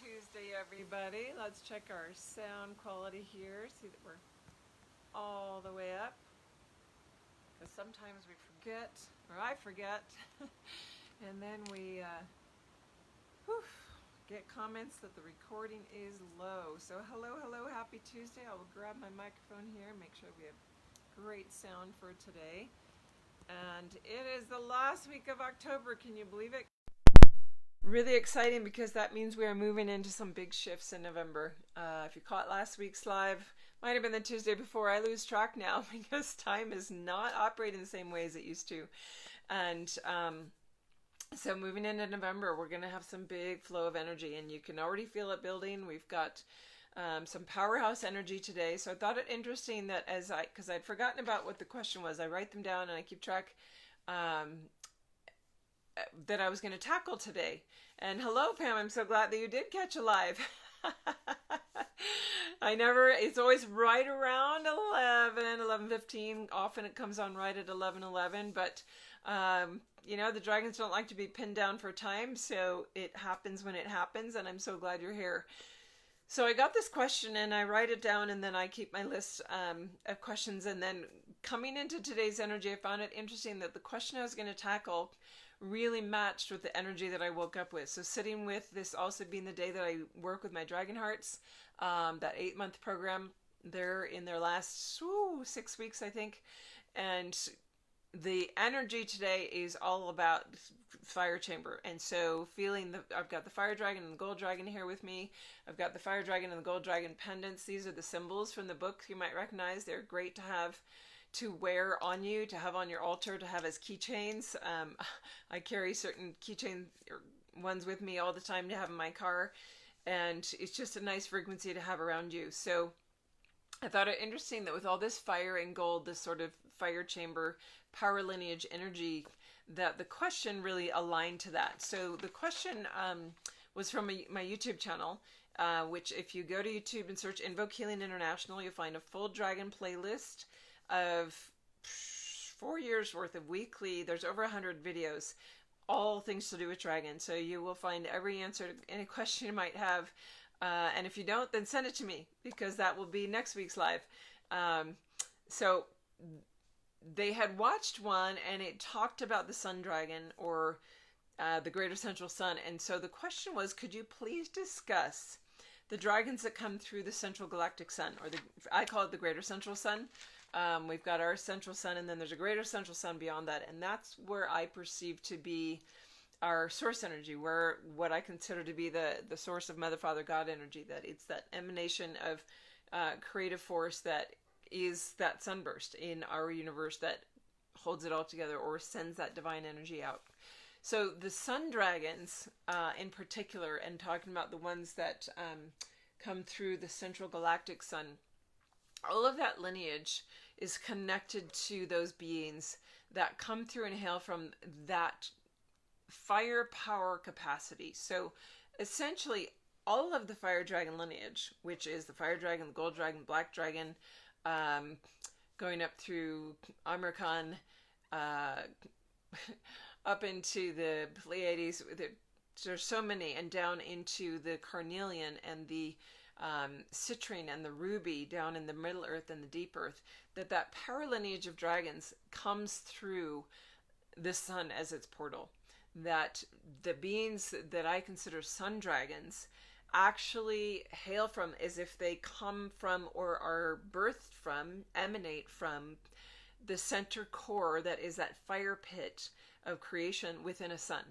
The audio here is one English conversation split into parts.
Tuesday, everybody. Let's check our sound quality here. See that we're all the way up. Because sometimes we forget, or I forget, and then we get comments that the recording is low. So hello, happy Tuesday. I will grab my microphone here and make sure we have great sound for today. And it is the last week of October. Can you believe it? Really exciting because that means we are moving into some big shifts in November. If you caught last week's live, might have been the Tuesday before. I lose track now because time is not operating the same way as it used to. And so moving into November, we're going to have some big flow of energy, and you can already feel it building. We've got some powerhouse energy today. So I thought it interesting that because I'd forgotten about what the question was, I write them down and I keep track that I was going to tackle today. And hello, Pam, I'm so glad that you did catch a live. It's always right around 11:15. Often it comes on right at 11:11, but the dragons don't like to be pinned down for time, so it happens when it happens, and I'm so glad you're here. So I got this question and I write it down, and then I keep my list of questions. And then coming into today's energy, I found it interesting that the question I was going to tackle really matched with the energy that I woke up with. So sitting with this also being the day that I work with my Dragon Hearts, that 8-month program, they're in their last 6 weeks, I think. And the energy today is all about fire chamber. And so I've got the fire dragon and the gold dragon here with me. I've got the fire dragon and the gold dragon pendants. These are the symbols from the book you might recognize. They're great to have to wear on you, to have on your altar, to have as keychains. I carry certain keychain ones with me all the time to have in my car, and it's just a nice frequency to have around you. So I thought it interesting that with all this fire and gold, this sort of fire chamber, power lineage energy, that the question really aligned to that. So the question was from my YouTube channel, which if you go to YouTube and search Invoke Healing International, you'll find a full dragon playlist of 4 years worth of weekly. There's over 100 videos, all things to do with dragons. So you will find every answer to any question you might have. And if you don't, then send it to me, because that will be next week's live. So they had watched one and it talked about the sun dragon, or the greater central sun. And so the question was, could you please discuss the dragons that come through the central galactic sun, or I call it the greater central sun. We've got our central sun, and then there's a greater central sun beyond that. And that's where I perceive to be our source energy, where what I consider to be the source of Mother, Father, God energy, that it's that emanation of creative force that is that sunburst in our universe that holds it all together, or sends that divine energy out. So the sun dragons in particular, and talking about the ones that come through the central galactic sun, all of that lineage is connected to those beings that come through and hail from that fire power capacity. So essentially all of the fire dragon lineage, which is the fire dragon, the gold dragon, black dragon, going up through Amir Khan, up into the Pleiades, there's so many, and down into the carnelian and the citrine and the ruby down in the middle earth and the deep earth, that power lineage of dragons comes through the sun as its portal. That the beings that I consider sun dragons actually hail from, as if they come from, or are birthed from, emanate from the center core that is that fire pit of creation within a sun.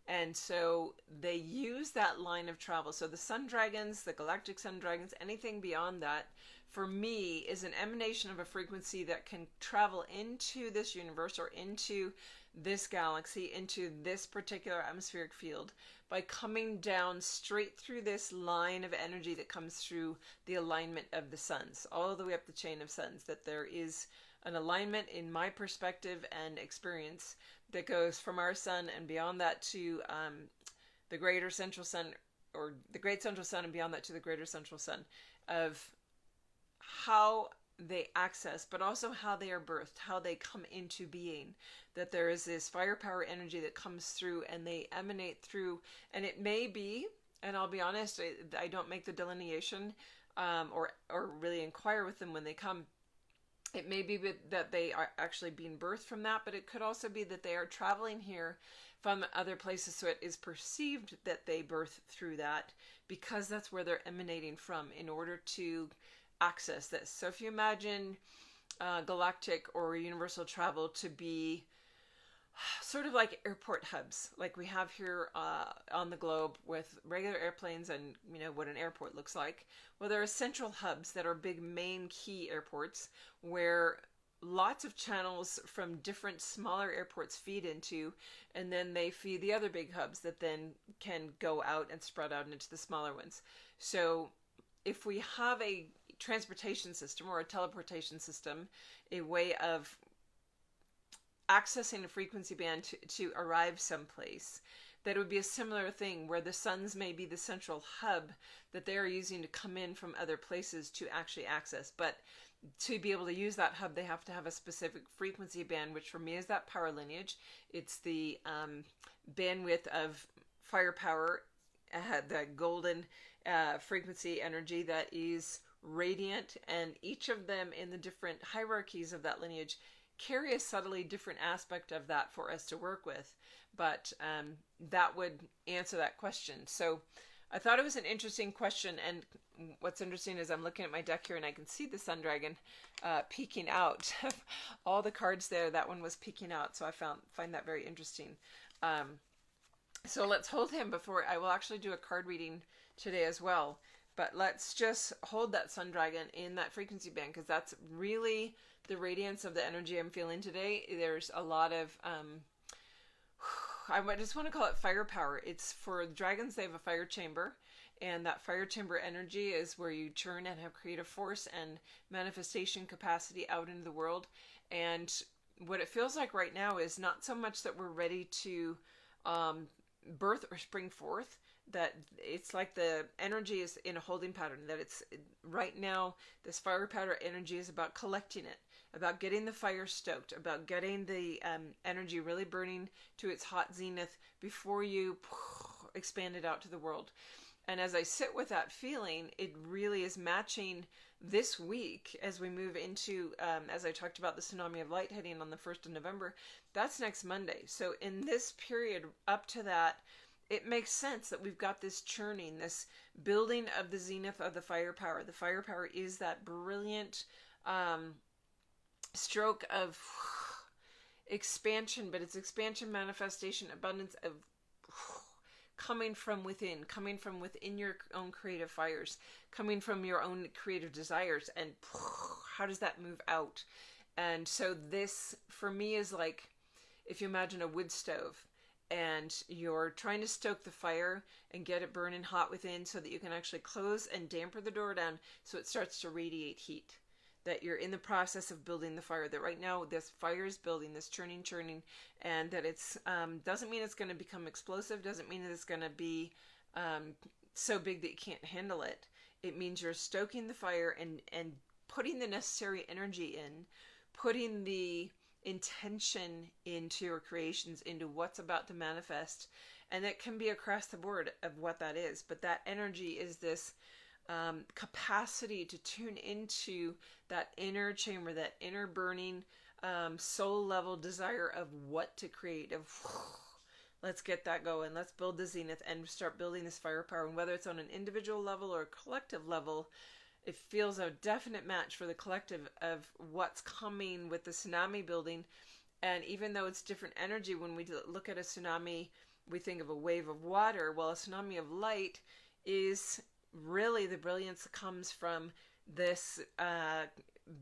And so they use that line of travel. So the sun dragons, the galactic sun dragons, anything beyond that, for me, is an emanation of a frequency that can travel into this universe, or into this galaxy, into this particular atmospheric field, by coming down straight through this line of energy that comes through the alignment of the suns, all the way up the chain of suns. That there is an alignment, in my perspective and experience, that goes from our sun and beyond that to the greater central sun, or the great central sun, and beyond that to the greater central sun, of how they access, but also how they are birthed, how they come into being. That there is this firepower energy that comes through, and they emanate through, and it may be And I'll be honest, I don't make the delineation, or really inquire with them when they come. It may be that they are actually being birthed from that, but it could also be that they are traveling here from other places, so it is perceived that they birth through that because that's where they're emanating from in order to access this. So if you imagine galactic or universal travel to be sort of like airport hubs, like we have here on the globe with regular airplanes and what an airport looks like. Well, there are central hubs that are big main key airports where lots of channels from different smaller airports feed into, and then they feed the other big hubs that then can go out and spread out into the smaller ones. So if we have a transportation system or a teleportation system, a way of accessing a frequency band to arrive someplace, that would be a similar thing where the suns may be the central hub that they're using to come in from other places to actually access. But to be able to use that hub, they have to have a specific frequency band, which for me is that power lineage. It's the bandwidth of firepower, the golden frequency energy that is radiant, and each of them in the different hierarchies of that lineage carry a subtly different aspect of that for us to work with. But that would answer that question. So I thought it was an interesting question, and what's interesting is I'm looking at my deck here and I can see the Sun Dragon peeking out. All the cards there, that one was peeking out, so I find that very interesting. So let's hold him before I will actually do a card reading today as well. But let's just hold that Sun Dragon in that frequency band, because that's really the radiance of the energy I'm feeling today. There's a lot of I just want to call it firepower. It's for dragons, they have a fire chamber, and that fire chamber energy is where you churn and have creative force and manifestation capacity out into the world. And what it feels like right now is not so much that we're ready to birth or spring forth, that it's like the energy is in a holding pattern, that it's right now this fire powder energy is about collecting it, about getting the fire stoked, about getting the energy really burning to its hot zenith before you expand it out to the world. And as I sit with that feeling, it really is matching this week as we move into, as I talked about, the tsunami of light heading on the 1st of November. That's next Monday. So in this period up to that, it makes sense that we've got this churning, this building of the zenith of the firepower. The firepower is that brilliant stroke of expansion, but it's expansion, manifestation, abundance of coming from within your own creative fires, coming from your own creative desires, and how does that move out? And so this, for me, is like, if you imagine a wood stove, and you're trying to stoke the fire and get it burning hot within so that you can actually close and damper the door down so it starts to radiate heat. That you're in the process of building the fire, that right now this fire is building, this churning, and that it's doesn't mean it's going to become explosive, doesn't mean that it's going to be so big that you can't handle it. It means you're stoking the fire and putting the necessary energy in, putting the intention into your creations, into what's about to manifest. And it can be across the board of what that is, but that energy is this capacity to tune into that inner chamber, that inner burning soul level desire of what to create, of let's get that going, let's build the zenith and start building this firepower. And whether it's on an individual level or a collective level, it feels a definite match for the collective of what's coming with the tsunami building. And even though it's different energy, when we look at a tsunami, we think of a wave of water. Well, a tsunami of light is really the brilliance that comes from this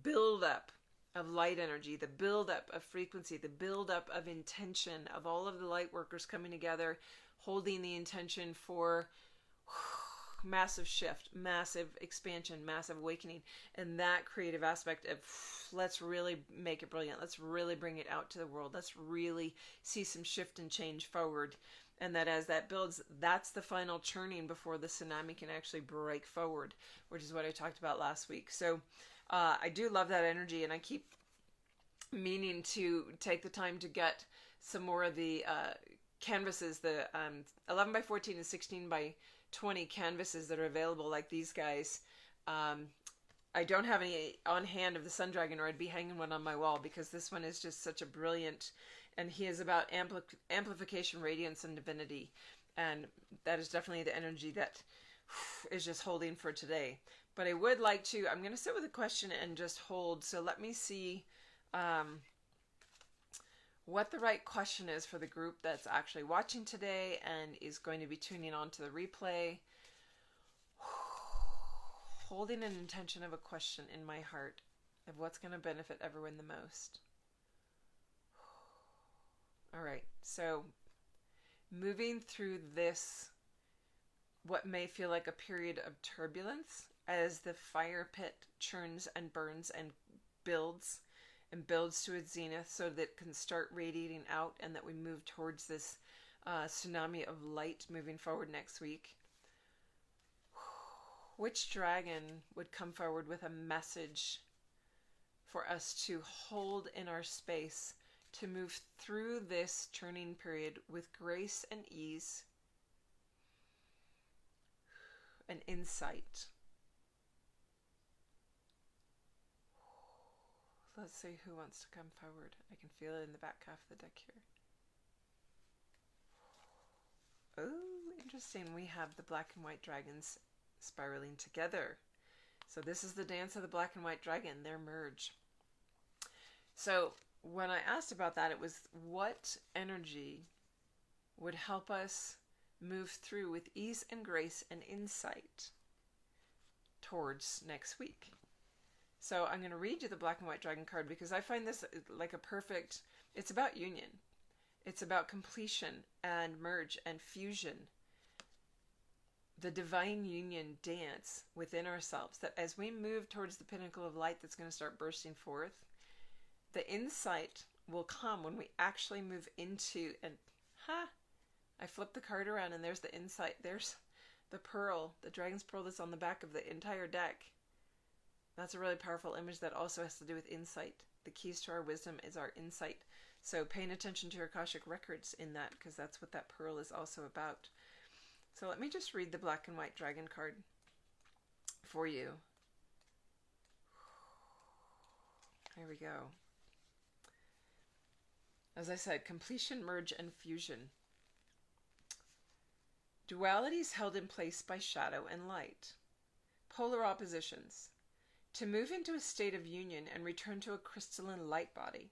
buildup of light energy, the buildup of frequency, the buildup of intention, of all of the light workers coming together, holding the intention for massive shift, massive expansion, massive awakening, and that creative aspect of let's really make it brilliant, let's really bring it out to the world, let's really see some shift and change forward. And that as that builds, that's the final churning before the tsunami can actually break forward, which is what I talked about last week. So I do love that energy, and I keep meaning to take the time to get some more of the canvases, the 11 by 14 and 16 by 20 canvases that are available, like these guys. I don't have any on hand of the Sun Dragon, or I'd be hanging one on my wall, because this one is just such a brilliant, and he is about amplification, radiance, and divinity. And that is definitely the energy that is just holding for today. But I would like to, I'm going to sit with a question and just hold. So let me see what the right question is for the group that's actually watching today and is going to be tuning on to the replay. Holding an intention of a question in my heart of what's going to benefit everyone the most. All right, so moving through this, what may feel like a period of turbulence as the fire pit churns and burns and builds to its zenith, so that it can start radiating out, and that we move towards this tsunami of light moving forward next week. Which dragon would come forward with a message for us to hold in our space, to move through this turning period with grace and ease and insight? Let's see who wants to come forward. I can feel it in the back half of the deck here. Oh, interesting. We have the black and white dragons spiraling together. So this is the dance of the black and white dragon, their merge. So when I asked about that, it was what energy would help us move through with ease and grace and insight towards next week. So I'm going to read you the black and white dragon card, because I find this like a perfect, it's about union. It's about completion and merge and fusion. The divine union dance within ourselves, that as we move towards the pinnacle of light that's going to start bursting forth, the insight will come when we actually move into, and I flip the card around and there's the insight. There's the pearl, the dragon's pearl that's on the back of the entire deck. That's a really powerful image that also has to do with insight. The keys to our wisdom is our insight. So paying attention to your Akashic records in that, because that's what that pearl is also about. So let me just read the black and white dragon card for you. Here we go. As I said, completion, merge, and fusion. Dualities held in place by shadow and light. Polar oppositions. To move into a state of union and return to a crystalline light body,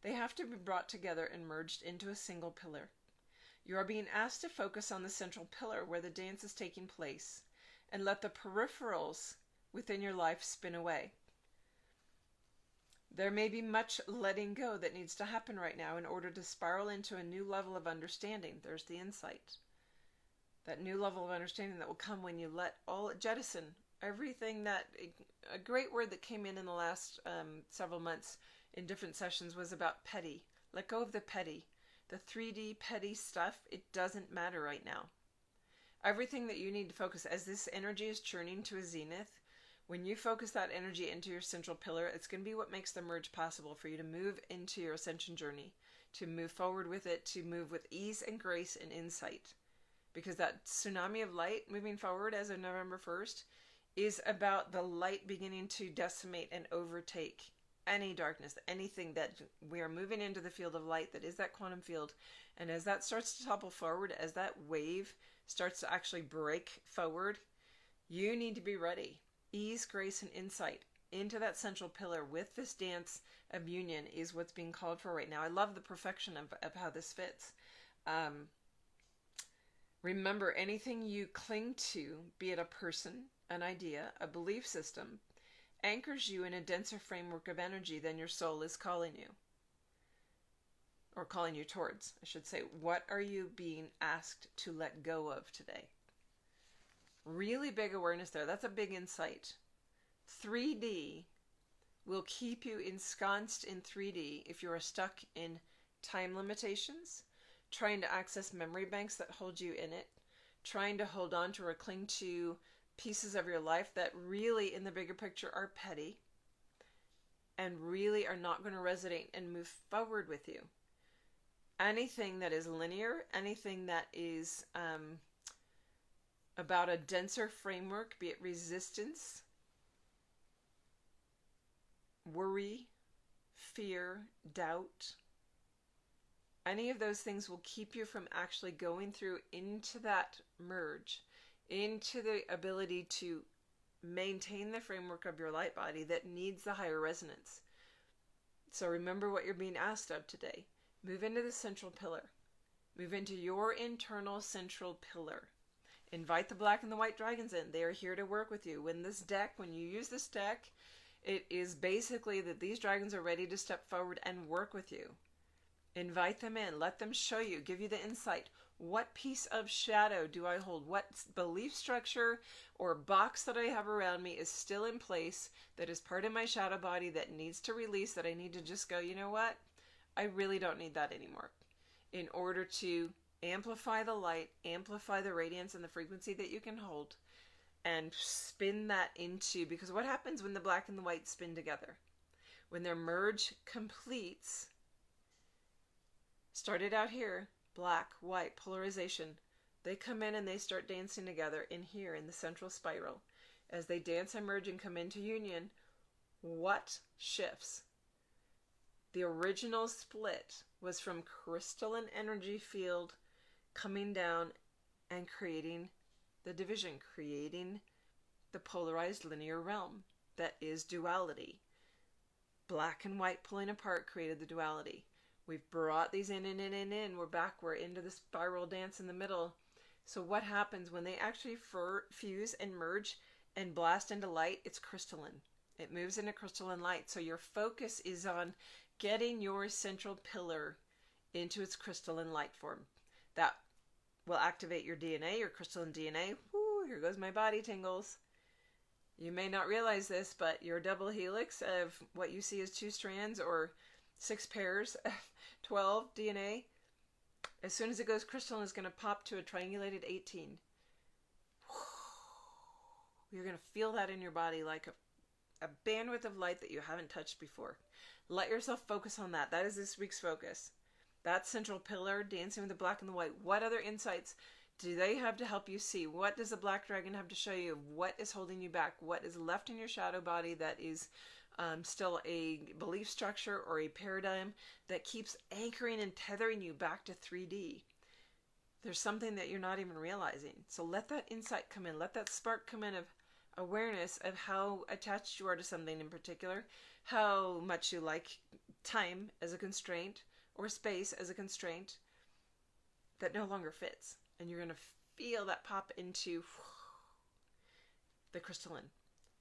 they have to be brought together and merged into a single pillar. You are being asked to focus on the central pillar where the dance is taking place, and let the peripherals within your life spin away. There may be much letting go that needs to happen right now in order to spiral into a new level of understanding. There's the insight. That new level of understanding that will come when you let all jettison everything that, a great word that came in the last several months in different sessions was about petty. Let go of the petty. The 3D petty stuff, it doesn't matter right now. Everything that you need to focus, as this energy is churning to a zenith, when you focus that energy into your central pillar, it's going to be what makes the merge possible for you to move into your ascension journey, to move forward with it, to move with ease and grace and insight. Because that tsunami of light moving forward as of November 1st is about the light beginning to decimate and overtake any darkness, anything that we are moving into the field of light that is that quantum field. And as that starts to topple forward, as that wave starts to actually break forward, you need to be ready. Ease, grace, and insight into that central pillar with this dance of union is what's being called for right now. I love the perfection of how this fits. Remember, anything you cling to, be it a person, an idea, a belief system, anchors you in a denser framework of energy than your soul is calling you. Or calling you towards, I should say. What are you being asked to let go of today? Really big awareness there. That's a big insight. 3D will keep you ensconced in 3D if you are stuck in time limitations, trying to access memory banks that hold you in it, trying to hold on to or cling to pieces of your life that really, in the bigger picture, are petty and really are not going to resonate and move forward with you. anything that is linear, anything that is about a denser framework, be it resistance, worry, fear, doubt, any of those things will keep you from actually going through into that merge, into the ability to maintain the framework of your light body that needs the higher resonance. So remember what you're being asked of today. Move into the central pillar. Move into your internal central pillar. Invite the black and the white dragons in. They are here to work with you. When you use this deck, it is basically that these dragons are ready to step forward and work with you. Invite them in. Let them show you. Give you the insight. What piece of shadow do I hold? What belief structure or box that I have around me is still in place that is part of my shadow body that needs to release, that I need to just go, you know what? I really don't need that anymore. In order to amplify the light, amplify the radiance and the frequency that you can hold, and spin that into, because what happens when the black and the white spin together? When their merge completes, started out here, black, white, polarization, they come in and they start dancing together in here in the central spiral. As they dance and merge and come into union, what shifts? The original split was from crystalline energy field coming down and creating the division, creating the polarized linear realm that is duality. Black and white pulling apart created the duality. We've brought these in. We're back. We're into the spiral dance in the middle. So what happens when they actually fuse and merge and blast into light? It's crystalline. It moves into crystalline light. So your focus is on getting your central pillar into its crystalline light form. That will activate your DNA, your crystalline DNA. Woo, here goes my body tingles. You may not realize this, but your double helix of what you see as 2 strands or 6 pairs of 12 DNA, as soon as it goes crystalline, it's going to pop to a triangulated 18. You're going to feel that in your body like a bandwidth of light that you haven't touched before. Let yourself focus on that. That is this week's focus. That central pillar, dancing with the black and the white. What other insights do they have to help you see? What does the black dragon have to show you? What is holding you back? What is left in your shadow body that is still a belief structure or a paradigm that keeps anchoring and tethering you back to 3D? There's something that you're not even realizing. So let that insight come in. Let that spark come in of awareness of how attached you are to something in particular, how much you like time as a constraint or space as a constraint that no longer fits. And you're going to feel that pop into the crystalline.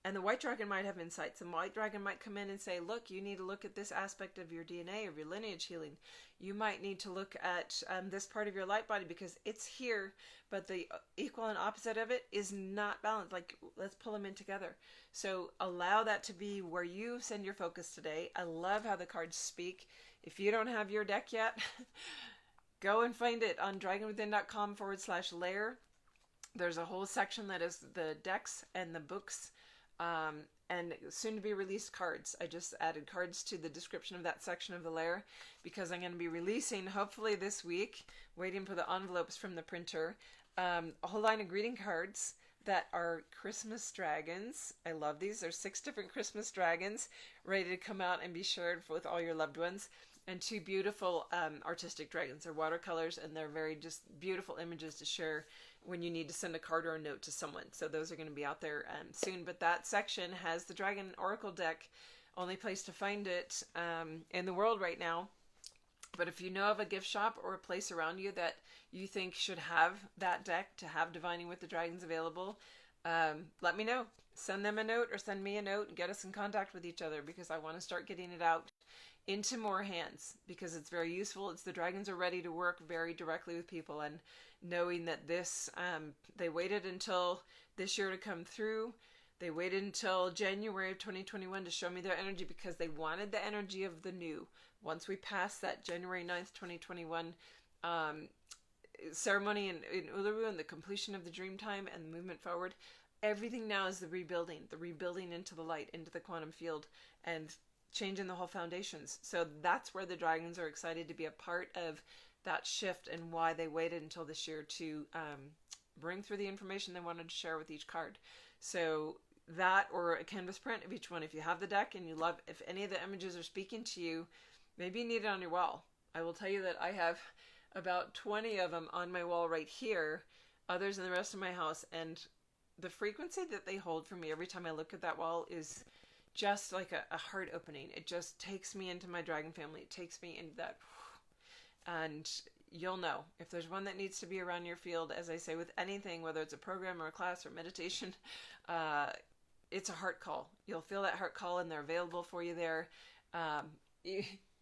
And the white dragon might have insights. The white dragon might come in and say, look, you need to look at this aspect of your DNA, of your lineage healing. You might need to look at this part of your light body because it's here, but the equal and opposite of it is not balanced. Like, let's pull them in together. So allow that to be where you send your focus today. I love how the cards speak. If you don't have your deck yet, go and find it on dragonwithin.com/layer. There's a whole section that is the decks and the books and soon to be released cards. I just added cards to the description of that section of the layer because I'm going to be releasing, hopefully this week, waiting for the envelopes from the printer, a whole line of greeting cards that are Christmas dragons. I love these. There's 6 different Christmas dragons ready to come out and be shared with all your loved ones. And 2 beautiful artistic dragons. They're watercolors and they're very just beautiful images to share when you need to send a card or a note to someone. So those are going to be out there soon. But that section has the Dragon Oracle deck. Only place to find it in the world right now. But if you know of a gift shop or a place around you that you think should have that deck to have Divining with the Dragons available, let me know. Send them a note or send me a note and get us in contact with each other because I want to start getting it out into more hands because it's very useful. It's the dragons are ready to work very directly with people, and knowing that this, they waited until this year to come through. They waited until January of 2021 to show me their energy because they wanted the energy of the new. Once we passed that January 9th, 2021 ceremony in Uluru and the completion of the dream time and the movement forward, everything now is the rebuilding into the light, into the quantum field, and changing the whole foundations. So that's where the dragons are excited to be a part of that shift and why they waited until this year to bring through the information they wanted to share with each card. So that, or a canvas print of each one. If you have the deck and you love, if any of the images are speaking to you, maybe you need it on your wall. I will tell you that I have about 20 of them on my wall right here, others in the rest of my house, and the frequency that they hold for me every time I look at that wall is just like a heart opening. It just takes me into my dragon family. It takes me into that. And you'll know if there's one that needs to be around your field, as I say with anything, whether it's a program or a class or meditation, it's a heart call. You'll feel that heart call and they're available for you there.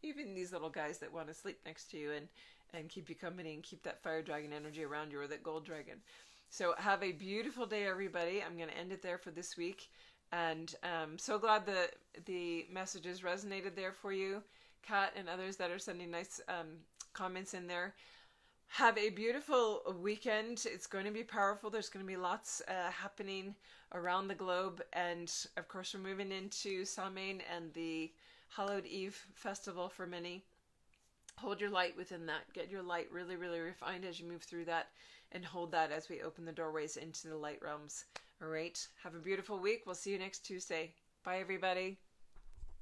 Even these little guys that want to sleep next to you and keep you company and keep that fire dragon energy around you, or that gold dragon. So have a beautiful day, everybody. I'm going to end it there for this week. And so glad the messages resonated there for you, Kat and others that are sending nice comments in there. Have a beautiful weekend. It's going to be powerful. There's going to be lots happening around the globe. And of course, we're moving into Samhain and the Hallowed Eve festival for many. Hold your light within that. Get your light really, really refined as you move through that, and hold that as we open the doorways into the light realms. All right. Have a beautiful week. We'll see you next Tuesday. Bye, everybody.